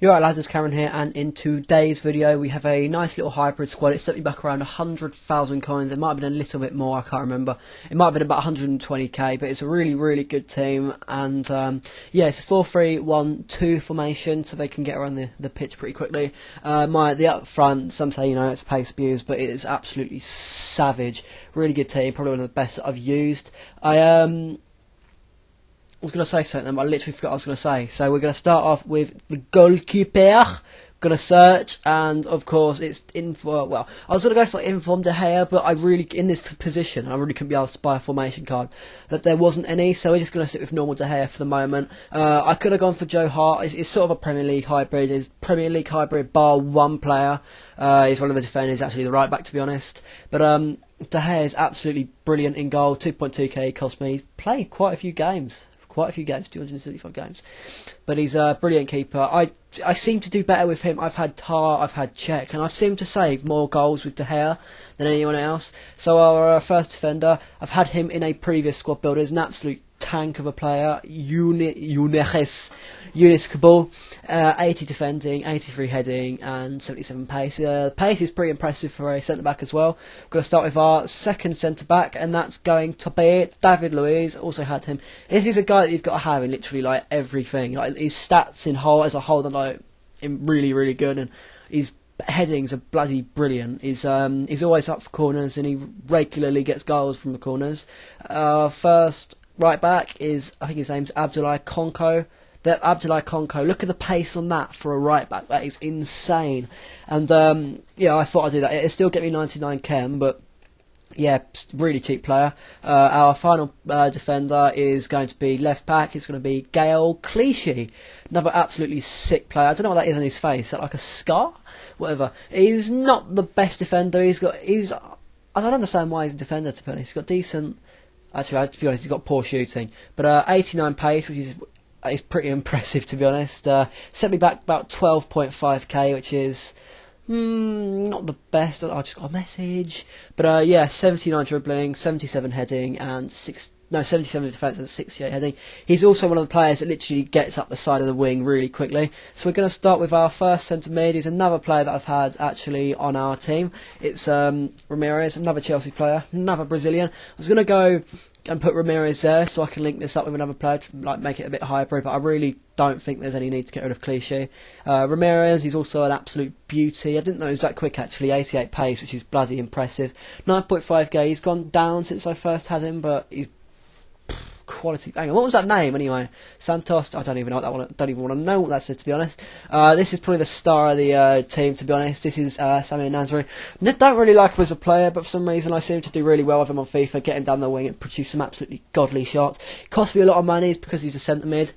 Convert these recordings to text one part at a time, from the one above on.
You're right, lads, it's Cameron here, and in today's video we have a nice little hybrid squad. It's set me back around 100,000 coins. It might have been a little bit more, I can't remember. It might have been about 120k, but it's a really good team. And yeah, it's a 4-3-1-2 formation, so they can get around the pitch pretty quickly. The up front, some say it's pace abuse, but it is absolutely savage. Really good team, probably one of the best that I've used. I was going to say something, but I literally forgot what I was going to say. So we're going to start off with the goalkeeper. Going to search, and of course it's I was going to go for Inform De Gea, but in this position, I really couldn't be asked to buy a formation card. That there wasn't any, so we're just going to sit with normal De Gea for the moment. I could have gone for Joe Hart. It's sort of a Premier League hybrid. It's Premier League hybrid bar one player. He's one of the defenders, actually the right back, to be honest. But De Gea is absolutely brilliant in goal. 2.2k cost me. He's played quite a few games. 275 games, but he's a brilliant keeper. I seem to do better with him. I've had Tar, I've had Czech, and I've seemed to save more goals with De Gea than anyone else. So our first defender, I've had him in a previous squad builder. He's an absolute tank of a player, Younes Kabul, 80 defending, 83 heading, and 77 pace. Pace is pretty impressive for a centre back as well. We're going to start with our second centre back, and that's going to be David Luiz. Also had him. This is a guy that you've got to have in literally like everything. Like his stats as a whole, are really good, and his headings are bloody brilliant. He's always up for corners, and he regularly gets goals from the corners. First right back is, I think his name's Abdullah Konko. Look at the pace on that for a right back. That is insane. And yeah, I thought I'd do that. It'll still get me 99 chem, but yeah, really cheap player. Our final defender is going to be left back. It's going to be Gael Clichy, another absolutely sick player. I don't know what that is on his face. Is that like a scar? Whatever. He's not the best defender. I don't understand why he's a defender, to be honest. He's got decent. Actually, to be honest, he's got poor shooting. But 89 pace, which is pretty impressive, to be honest. Sent me back about 12.5k, which is not the best. I just got a message. But yeah, 79 dribbling, 77 heading, and 77 defence and 68 heading. He's also one of the players that literally gets up the side of the wing really quickly. So we're going to start with our first centre mid. He's another player that I've had actually on our team. It's Ramirez, another Chelsea player, another Brazilian. I was going to go and put Ramirez there so I can link this up with another player to make it a bit hybrid, but I really don't think there's any need to get rid of Clichy. Ramirez, he's also an absolute beauty. I didn't know he was that quick actually, 88 pace, which is bloody impressive. 9.5k, he's gone down since I first had him, but he's quality. Hang on, what was that name anyway? Santos. I don't even know what that one. Don't even want to know what that says, to be honest. This is probably the star of the team, to be honest. This is Samir Nasri. Don't really like him as a player, but for some reason I seem to do really well with him on FIFA. Get him down the wing and produce some absolutely godly shots. Cost me a lot of money because he's a centre mid.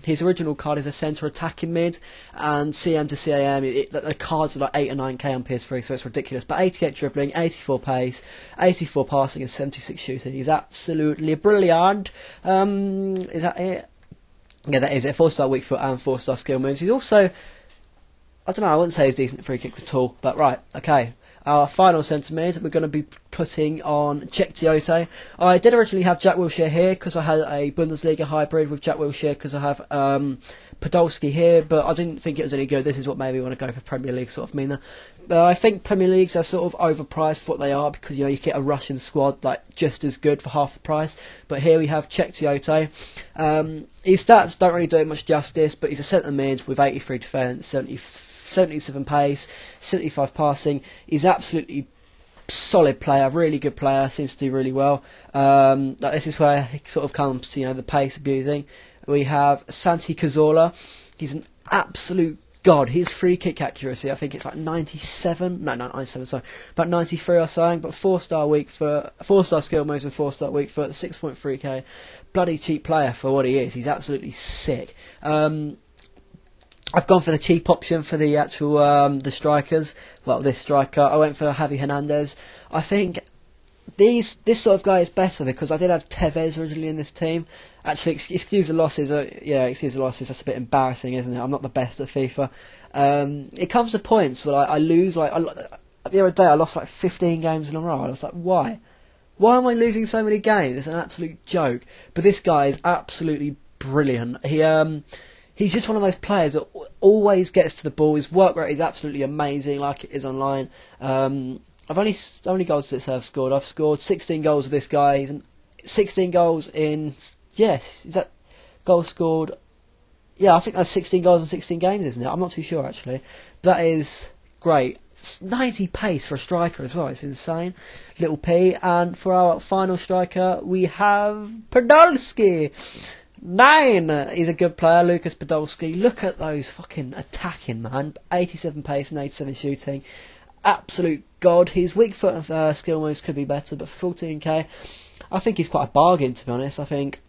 His original card is a centre attacking mid, and CM to CAM. The cards are like 8 or 9k on PS3, so it's ridiculous. But 88 dribbling, 84 pace, 84 passing, and 76 shooting. He's absolutely brilliant. Is that it? Yeah, that is it. 4-star weak foot and 4-star skill moves. He's also, I don't know, I wouldn't say he's decent at free kick at all, but right, okay. Our final centre mid, we're going to be putting on Czech Tiote. I did originally have Jack Wilshere here because I had a Bundesliga hybrid with Jack Wilshere because I have Podolski here, but I didn't think it was any good. This is what made me want to go for Premier League sort of meaner. I think Premier Leagues are sort of overpriced for what they are because you get a Russian squad like just as good for half the price. But here we have Czech Tiote. His stats don't really do him much justice, but he's a centre mid with 83 defence, 77 pace, 75 passing. He's absolutely solid player, really good player, seems to do really well. This is where it sort of comes to the pace abusing. We have Santi Cazorla. He's an absolute god. His free kick accuracy, I think it's like 97, no, not 97, sorry, about 93 or something, but 4-star weak foot, 4-star skill moves and 4-star weak foot, 6.3k, bloody cheap player for what he is. He's absolutely sick. I've gone for the cheap option for the actual the strikers. Well, this striker, I went for Javi Hernandez. I think this sort of guy is better because I did have Tevez originally in this team. Actually, excuse the losses. Excuse the losses. That's a bit embarrassing, isn't it? I'm not the best at FIFA. It comes to points where I lose. The other day I lost like 15 games in a row. I was like, why? Why am I losing so many games? It's an absolute joke. But this guy is absolutely brilliant. he's just one of those players that always gets to the ball. His work rate is absolutely amazing, like it is online. I've only how many goals this I've scored? I've scored 16 goals with this guy. He's 16 goals in, yes, is that goals scored? Yeah, I think that's 16 goals in 16 games, isn't it? I'm not too sure actually. That is great. It's 90 pace for a striker as well. It's insane. Little P. And for our final striker, we have Podolski. 9. He's a good player, Lucas Podolski. Look at those fucking attacking, man. 87 pace and 87 shooting. Absolute god. His weak foot and skill moves could be better, but for 14k, I think he's quite a bargain, to be honest. I think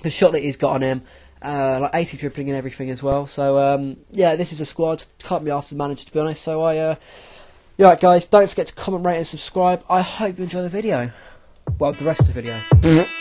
the shot that he's got on him, like 80 dribbling and everything as well. So yeah, this is a squad. Can't be after the manager, to be honest. So yeah, right, guys, don't forget to comment, rate and subscribe. I hope you enjoy the video. Well, the rest of the video.